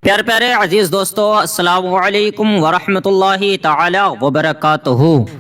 پیارے پیارے عزیز دوستو، السلام علیکم ورحمۃ اللہ تعالی وبرکاتہ۔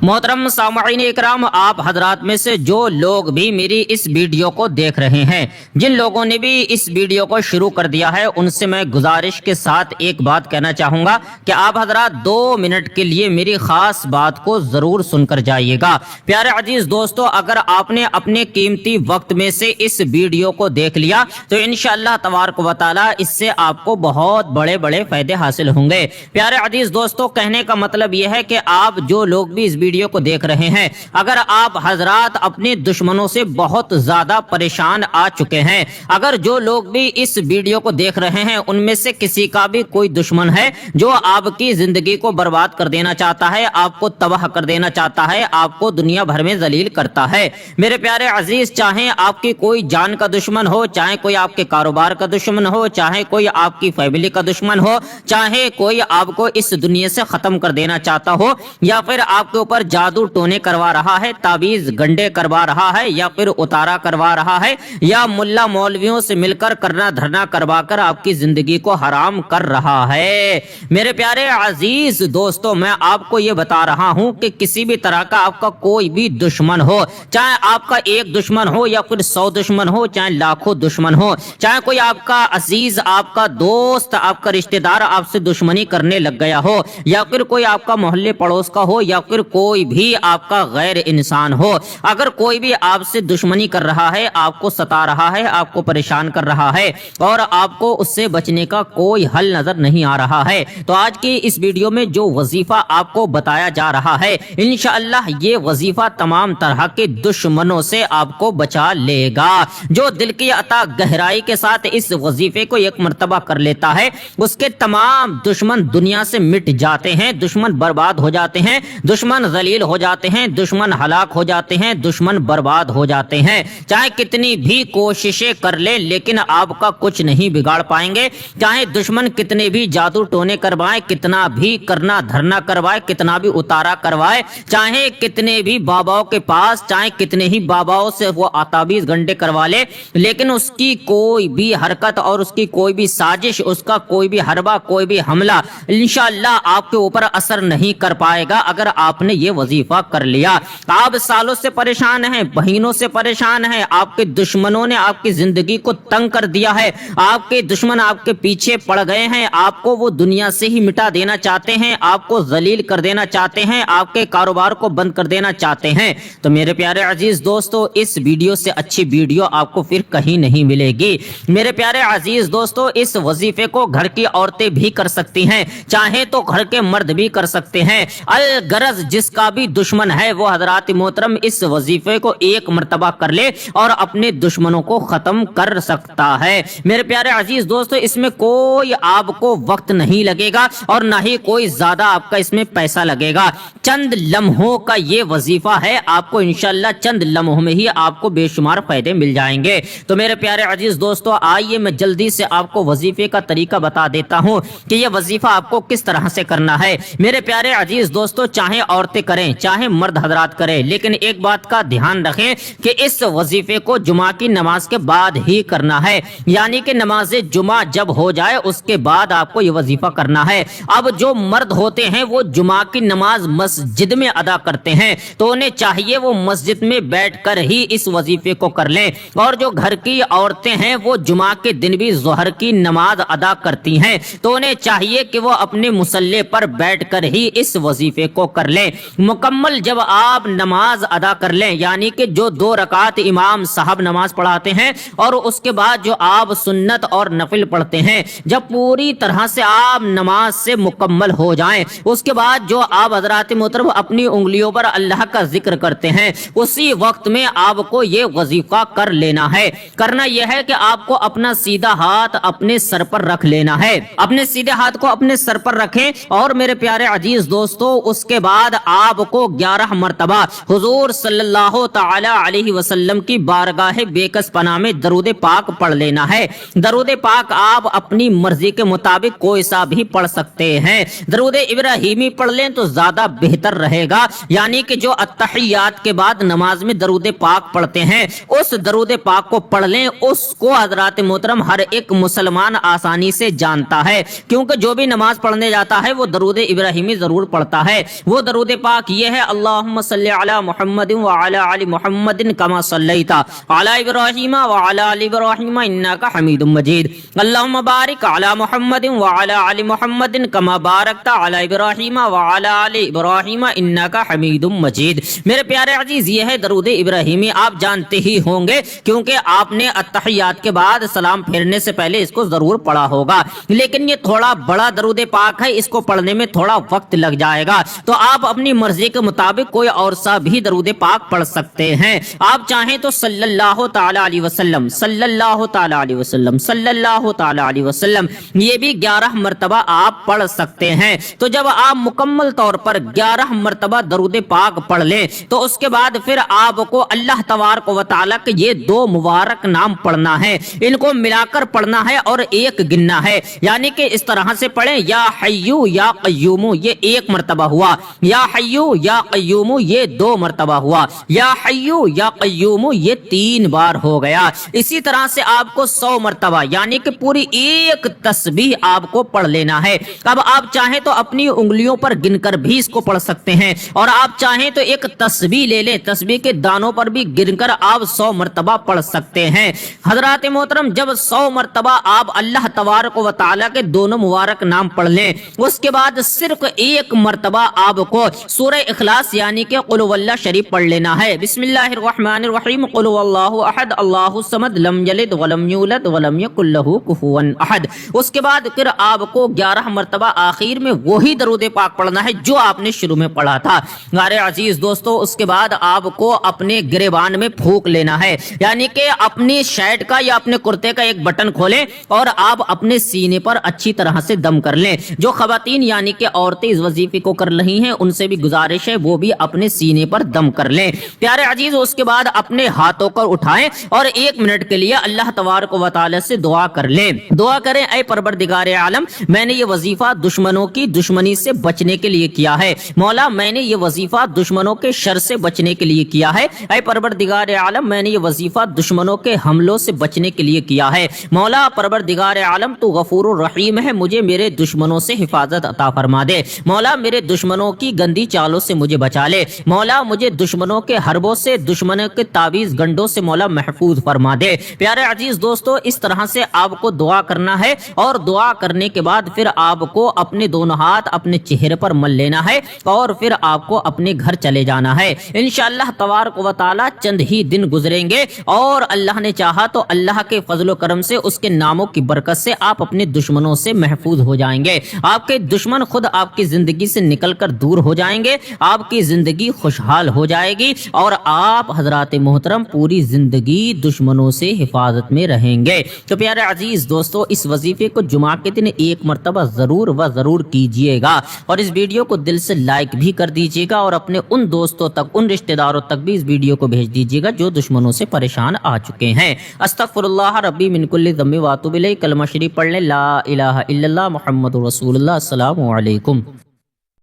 محترم سامعین اکرام، آپ حضرات میں سے جو لوگ بھی میری اس ویڈیو کو دیکھ رہے ہیں، جن لوگوں نے بھی اس ویڈیو کو شروع کر دیا ہے، ان سے میں گزارش کے ساتھ ایک بات کہنا چاہوں گا کہ آپ حضرات 2 منٹ کے لیے میری خاص بات کو ضرور سن کر جائیے گا۔ پیارے عزیز دوستو، اگر آپ نے اپنے قیمتی وقت میں سے اس ویڈیو کو دیکھ لیا تو انشاءاللہ تبارک و تعالی اس سے آپ کو بہت بڑے بڑے فائدے حاصل ہوں گے۔ پیارے عزیز دوستو، کہنے کا مطلب یہ ہے کہ آپ جو لوگ بھی اس ویڈیو کو دیکھ رہے ہیں، اگر آپ حضرات اپنے دشمنوں سے بہت زیادہ پریشان آ چکے ہیں، اگر جو لوگ بھی اس ویڈیو کو دیکھ رہے ہیں ان میں سے کسی کا بھی کوئی دشمن ہے جو آپ کی زندگی کو برباد کر دینا چاہتا ہے، آپ کو تباہ کر دینا چاہتا ہے، آپ کو دنیا بھر میں ذلیل کرتا ہے، میرے پیارے عزیز، چاہے آپ کی کوئی جان کا دشمن ہو، چاہے کوئی آپ کے کاروبار کا دشمن ہو، چاہے کوئی آپ کی فیملی کا دشمن ہو، چاہے کوئی آپ کو اس دنیا سے ختم کر دینا چاہتا ہو، یا پھر آپ کے اوپر جادو ٹونے کروا رہا ہے، تعویذ گنڈے کروا رہا ہے، یا پھر اتارا کروا رہا ہے، یا ملا مولویوں سے مل کر کرنا دھرنا کروا کر آپ کی زندگی کو حرام کر رہا ہے، میرے پیارے عزیز دوستو، میں آپ کو یہ بتا رہا ہوں کہ کسی بھی طرح کا آپ کا کوئی بھی دشمن ہو، چاہے آپ کا ایک دشمن ہو یا پھر 100 دشمن ہو، چاہے لاکھوں دشمن ہو، چاہے کوئی آپ کا عزیز، آپ کا دوست، آپ کا رشتہ دار آپ سے دشمنی کرنے لگ گیا ہو، یا پھر کوئی آپ کا محلے پڑوس کا ہو، یا پھر کوئی بھی آپ کا غیر انسان ہو، اگر کوئی بھی آپ سے دشمنی کر رہا ہے، آپ کو ستا رہا ہے، آپ کو پریشان کر رہا ہے اور آپ کو اس سے بچنے کا کوئی حل نظر نہیں آ رہا ہے، تو آج کی اس ویڈیو میں جو وظیفہ آپ کو بتایا جا رہا ہے، انشاءاللہ یہ وظیفہ تمام طرح کے دشمنوں سے آپ کو بچا لے گا۔ جو دل کی عطا گہرائی کے ساتھ اس وظیفے کو ایک مرتبہ کر لیتا ہے، اس کے تمام دشمن دنیا سے مٹ جاتے ہیں، دشمن برباد ہو جاتے ہیں، دشمن ذلیل ہو جاتے ہیں، دشمن ہلاک ہو جاتے ہیں، دشمن برباد ہو جاتے ہیں، چاہے کتنی بھی کوششیں کر لیں لیکن آپ کا کچھ نہیں بگاڑ پائیں گے، چاہے دشمن کتنے بھی جادو ٹونے کروائے، کتنا بھی کرنا دھرنا کروائے، کتنا بھی اتارا کروائے، چاہے کتنے بھی باباؤں کے پاس، چاہے کتنے ہی باباؤں سے وہ تعویذ گنڈے کروا لے، لیکن اس کی کوئی بھی حرکت اور اس کی کوئی بھی سازش، اس کا کوئی بھی حربہ، کوئی بھی حملہ انشاءاللہ آپ کے اوپر اثر نہیں کر پائے گا اگر آپ نے یہ وظیفہ کر لیا۔ آپ سالوں سے پریشان ہیں، مہینوں سے پریشان ہیں، آپ کے دشمنوں نے آپ کی زندگی کو تنگ کر دیا ہے، آپ کے دشمن آپ کے پیچھے پڑ گئے ہیں، آپ کو وہ دنیا سے ہی مٹا دینا چاہتے ہیں، آپ کو ذلیل کر دینا چاہتے ہیں، آپ کے کاروبار کو بند کر دینا چاہتے ہیں، تو میرے پیارے عزیز دوستو، اس ویڈیو سے اچھی ویڈیو آپ کو پھر کہیں نہیں ملے گی۔ میرے پیارے عزیز دوستو، اس وظیفے کو گھر کی عورتیں بھی کر سکتی ہیں، چاہے تو گھر کے مرد بھی کر سکتے ہیں، الغرض جس کا بھی دشمن ہے وہ حضرات محترم اس وظیفے کو ایک مرتبہ کر لے اور اپنے دشمنوں کو ختم کر سکتا ہے۔ میرے پیارے عزیز دوستو، اس میں کوئی آپ کو وقت نہیں لگے گا اور نہ ہی کوئی زیادہ آپ کا اس میں پیسہ لگے گا، چند لمحوں کا یہ وظیفہ ہے، آپ کو انشاءاللہ چند لمحوں میں ہی آپ کو بے شمار فائدے مل جائیں گے۔ تو میرے پیارے عزیز دوستو، آئیے میں جلدی سے آپ کو وظیفے کا طریقہ بتا دیتا ہوں کہ یہ وظیفہ آپ کو کس طرح سے کرنا ہے۔ میرے پیارے عزیز دوستو، چاہے عورتیں کریں چاہے مرد حضرات کریں، لیکن ایک بات کا دھیان رکھیں کہ اس وظیفے کو جمعہ کی نماز کے بعد ہی کرنا ہے، یعنی کہ نماز جمعہ جب ہو جائے اس کے بعد آپ کو یہ وظیفہ کرنا ہے۔ اب جو مرد ہوتے ہیں وہ جمعہ کی نماز مسجد میں ادا کرتے ہیں تو انہیں چاہیے وہ مسجد میں بیٹھ کر ہی اس وظیفے کو کر لیں، اور جو گھر کی عورتیں ہیں وہ جمعہ کے دن بھی ظہر کی نماز ادا کرتی ہیں تو انہیں چاہیے کہ وہ اپنے مصلی پر بیٹھ کر ہی اس وظیفے کو کر لیں۔ مکمل جب آپ نماز ادا کر لیں، یعنی کہ جو 2 رکعت امام صاحب نماز پڑھاتے ہیں اور اس کے بعد جو آپ سنت اور نفل پڑھتے ہیں، جب پوری طرح سے آپ نماز سے مکمل ہو جائیں، اس کے بعد جو آپ حضرات محترم اپنی انگلیوں پر اللہ کا ذکر کرتے ہیں، اسی وقت میں آپ کو یہ وظیفہ کر لینا ہے۔ کرنا یہ ہے کہ آپ کو اپنا سیدھا ہاتھ اپنے سر پر رکھ لینا ہے، اپنے سیدھے ہاتھ کو اپنے سر پر رکھیں، اور میرے پیارے عزیز دوستو، اس کے بعد آپ کو 11 مرتبہ حضور صلی اللہ تعالی علیہ وسلم کی بارگاہ بیکس پناہ میں درود پاک پڑھ لینا ہے۔ درود پاک آپ اپنی مرضی کے مطابق کوئی سا بھی پڑھ سکتے ہیں، درود ابراہیمی پڑھ لیں تو زیادہ بہتر رہے گا، یعنی کہ جو التحیات کے بعد نماز میں درود پاک پڑھتے ہیں اس درود پاک کو پڑھ لیں، اس کو حضرات محترم ہر ایک مسلمان آسانی سے جانتا ہے، کیونکہ جو بھی نماز پڑھنے جاتا ہے وہ درود ابراہیمی ضرور پڑھتا ہے۔ وہ درود پاک یہ ہے: اللہم صلی علی محمد وعلی آل محمد کما صلیت علی ابراہیم وعلی آل ابراہیم انک حمید مجید، اللہم بارک علی محمد وعلی آل محمد کما بارکت علی ابراہیم وعلی آل ابراہیم انک حمید مجید۔ میرے پیارے عزیز، یہ ہے درود ابراہیمی، آپ جانتے ہی ہوں گے کیونکہ آپ نے التحیات کے بعد سلام پھیرنے سے پہلے اس کو ضرور پڑھا ہوگا، لیکن یہ تھوڑا بڑا درود پاک ہے، اس کو پڑھنے میں تھوڑا وقت لگ جائے گا، تو آپ اپنی مرضی کے مطابق کوئی اور سا بھی درود پاک پڑھ سکتے ہیں۔ آپ چاہیں تو صلی اللہ تعالی علیہ وسلم، صلی اللہ تعالی علیہ وسلم، صلی اللہ تعالی علیہ وسلم، یہ بھی 11 مرتبہ آپ پڑھ سکتے ہیں۔ تو جب آپ مکمل طور پر 11 مرتبہ درود پاک پڑھ لیں تو اس کے بعد پھر آپ کو اللہ تبارک و تعالیٰ کے یہ 2 مبارک نام پڑھنا ہے، ان کو ملا کر پڑھنا ہے اور ایک گننا ہے، یعنی کہ اس طرح سے پڑھیں: یا حیو یا قیوم، یہ 1 مرتبہ ہوا، یا حیو یا قیوم یہ 2 مرتبہ ہوا، یا حیو یا قیوم یہ 3 بار ہو گیا۔ اسی طرح سے آپ کو 100 مرتبہ یعنی کہ پوری ایک تسبیح آپ کو پڑھ لینا ہے۔ اب آپ چاہیں تو اپنی انگلیوں پر گن کر بھی اس کو پڑھ سکتے ہیں، اور آپ چاہیں تو ایک تسبیح لے لیں، تسبیح کے دانوں پر بھی گن کر آپ 100 مرتبہ پڑھ سکتے ہیں۔ حضرات محترم، جب 100 مرتبہ آپ اللہ تبارک و تعالیٰ کے دونوں مبارک نام پڑھ لیں، اس کے بعد صرف 1 مرتبہ آپ کو سورہ اخلاص یعنی کہ قل هو اللہ شریف پڑھ لینا ہے۔ بسم اللہ الرحمن الرحیم، قل هو اللہ احد اللہ الصمد لم یلد ولم یولد ولم یکن له کفوا احد۔ اس کے بعد پھر آپ کو 11 مرتبہ آخر میں وہی درود پاک پڑھنا ہے جو آپ نے شروع میں پڑھا تھا۔ میرے عزیز دوستو، اس کے بعد آپ کو اپنے گریبان میں پھونک لینا ہے، یعنی کہ اپنی شرٹ کا یا اپنے کرتے کا ایک بٹن کھولیں اور آپ اپنے سینے پر اچھی طرح سے دم کر لیں۔ جو خواتین یعنی کہ عورتیں اس وظیفے کو کر رہی ہیں ان سے بھی گزارش ہے وہ بھی اپنے سینے پر دم کر لیں۔ پیارے عزیز، اس کے بعد اپنے ہاتھوں کو اٹھائیں اور 1 منٹ کے لیے اللہ تبارک و تعالی سے دعا کر لیں۔ دعا کریں: اے پروردگار عالم، میں نے یہ وظیفہ دشمنوں کی دشمنی سے بچنے کے لیے کیا ہے، مولا میں نے یہ وظیفہ دشمنوں کے شر سے بچنے کے لیے کیا ہے، اے پروردگار عالم میں نے یہ وظیفہ دشمنوں کے حملوں سے بچنے کے لیے کیا ہے، مولا پروردگار عالم تو غفور الرحیم ہے، مجھے میرے دشمنوں سے حفاظت عطا فرما دے، مولا میرے دشمنوں کی گندی چالوں سے مجھے بچا لے، مولا مجھے دشمنوں کے حربوں سے، دشمنوں کے تعویذ گنڈوں سے مولا محفوظ فرما دے۔ پیارے عزیز دوستو، اس طرح سے آپ کو دعا کرنا ہے، اور دعا کرنے کے بعد پھر آپ کو اپنے دونوں ہاتھ اپنے چہرے پر مل لینا ہے اور پھر آپ کو اپنے گھر چلے جانا ہے۔ انشاءاللہ تبارک و تعالی چند ہی دن گزریں گے اور اللہ نے چاہا تو اللہ کے فضل و کرم سے، اس کے ناموں کی برکت سے آپ اپنے دشمنوں سے محفوظ ہو جائیں گے، آپ کے دشمن خود آپ کی زندگی سے نکل کر دور ہو جائیں گے، آپ کی زندگی خوشحال ہو جائے گی اور آپ حضرات محترم پوری زندگی دشمنوں سے حفاظت میں رہیں گے۔ تو پیارے عزیز دوستو، اس وظیفے کو جمعہ کے دن 1 مرتبہ ضرور کیجئے گا، اور اس ویڈیو کو دل سے لائک بھی کر دیجئے گا، اور اپنے ان دوستوں تک، ان رشتہ داروں تک بھی اس ویڈیو کو بھیج دیجئے گا جو دشمنوں سے پریشان آ چکے ہیں۔ استغفر اللہ ربی من کل ذنب واتوب الیہ، کلمہ شریف پڑھ لیں: لا الہ الا اللہ محمد رسول اللہ۔ السلام علیکم۔